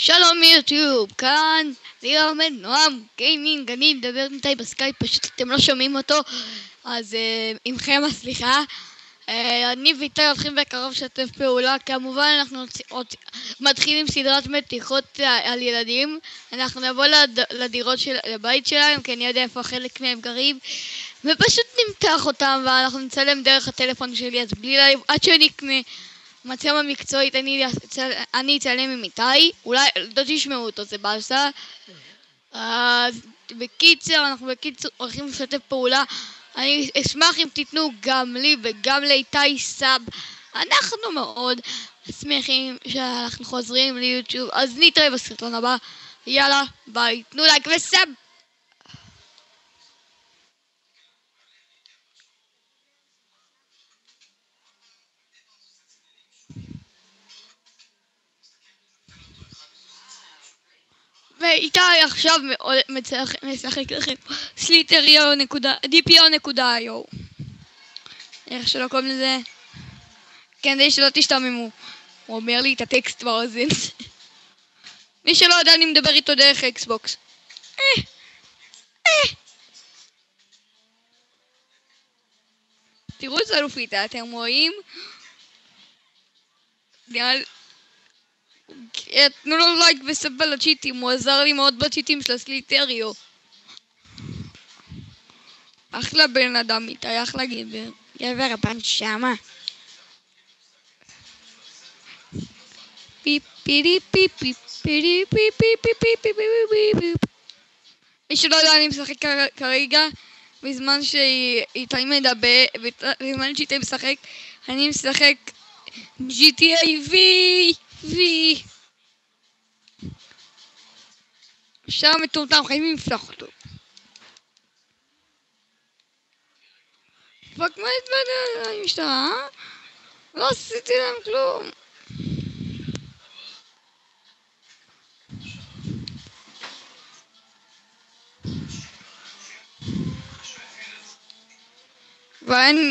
שלום יוטיוב, כאן ליאור נועם גיימינג, אני מדבר עם איתי בסקייפ, פשוט אתם לא שומעים אותו, אז עמכם הסליחה. אני ואיתי הולכים בקרוב לשתף פעולה, כמובן אנחנו מתחילים סדרת מתיחות על ילדים. אנחנו נבוא לדירות לבית שלהם, כי אני יודע איפה חלק מהם גרים, ופשוט נמתח אותם ואנחנו נצלם דרך הטלפון שלי, אז עד שאני אקנה מצלמה מקצועית אני אצלם עם איתי, אולי לא תשמעו אותו, זה באסה. אז אנחנו הולכים לשתף פעולה. אני אשמח אם תיתנו גם לי וגם לאיתי סאב. אנחנו מאוד שמחים שאנחנו חוזרים ליוטיוב, אז נתראה בסרטון הבא. יאללה ביי, תנו לייק וסאב. ואיתי עכשיו משחק לכם slither.io, איך שלא קוראים לזה, כדי שלא תשתממו. הוא אומר לי את הטקסט באוזן. מי שלא יודע, אני מדבר איתו דרך אקסבוקס. תראו את הלופיתה, אתם רואים? תנו לו לייק וסאב לצ'יטים, הוא עזר לי מאוד בצ'יטים של הסליטריו. אחלה בן אדם איתי, אחלה גבר בנשמה. מי שלא יודע, אני משחק כרגע בזמן שאיתי מדבר, בזמן שאיתי משחק אני משחק GTA V. שם מטומטם, חייבים לפתוח אותו. פאק, מה התבנה המשטרה? לא עשיתי להם כלום.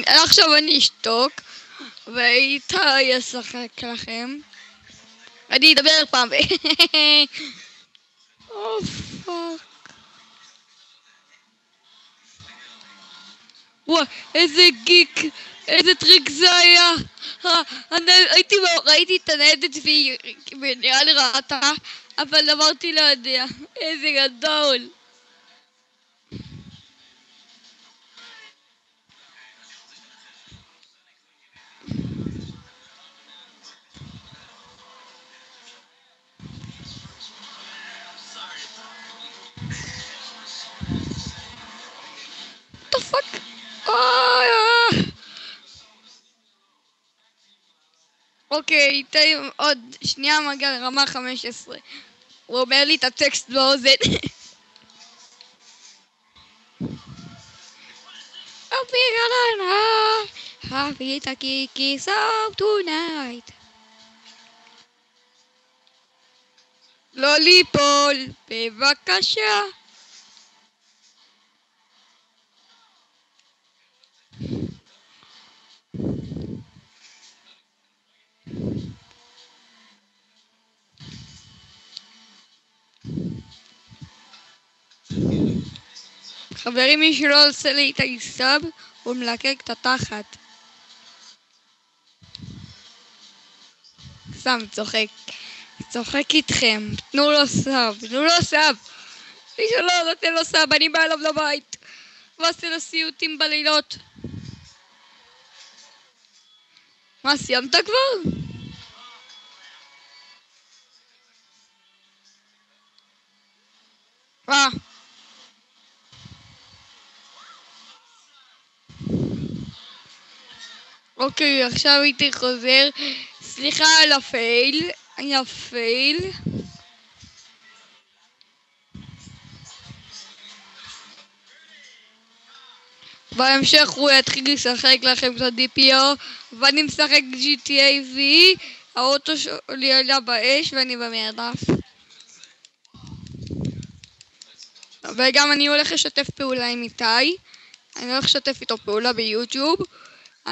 ועכשיו אני אשתוק ואיתי ישחק לכם. אני אדבר פעם פאק. וואו, איזה גיק, איזה טריק זה היה. ראיתי את הניידת והיא נראה לי ראתה, אבל אמרתי לא יודע. איזה גדול. What the fuck? אוקיי, איתי עוד שנייה מגיע לרמה 15. הוא אומר לי את הטקסט באוזן. Happy to kiss up tonight. לא ליפול, בבקשה. חברים, מי שלא עושה לי את הסאב, הוא מלקק את התחת. סתם צוחק איתכם. תנו לו סאב. מי שלא נותן לו סאב, אני בא אליו לבית ועושה לו סיוטים בלילות. מה, סיימת כבר? אוקיי, עכשיו הייתי חוזר. סליחה על הפייל. היה פייל. בהמשך הוא יתחיל לשחק לכם קצת DPO, ואני משחק GTA V. האוטו שלי עלה באש ואני במרדף. וגם אני הולך לשתף פעולה עם איתי. אני הולך לשתף איתו פעולה ביוטיוב.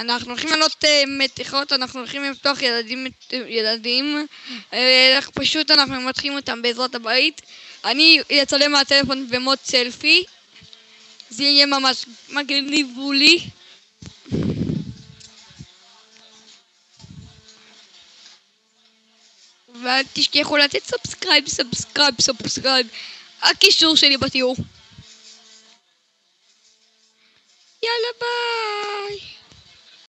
אנחנו הולכים לעלות מתיחות, אנחנו הולכים לפתוח ילדים. פשוט אנחנו מתחילים אותם בעזרת הבית. אני אצלם מהטלפון במוד סלפי. זה יהיה ממש מגניב לי. ואל תשכחו לתת סאבסקרייב. הקישור שלי בתיאור. יאללה ביי.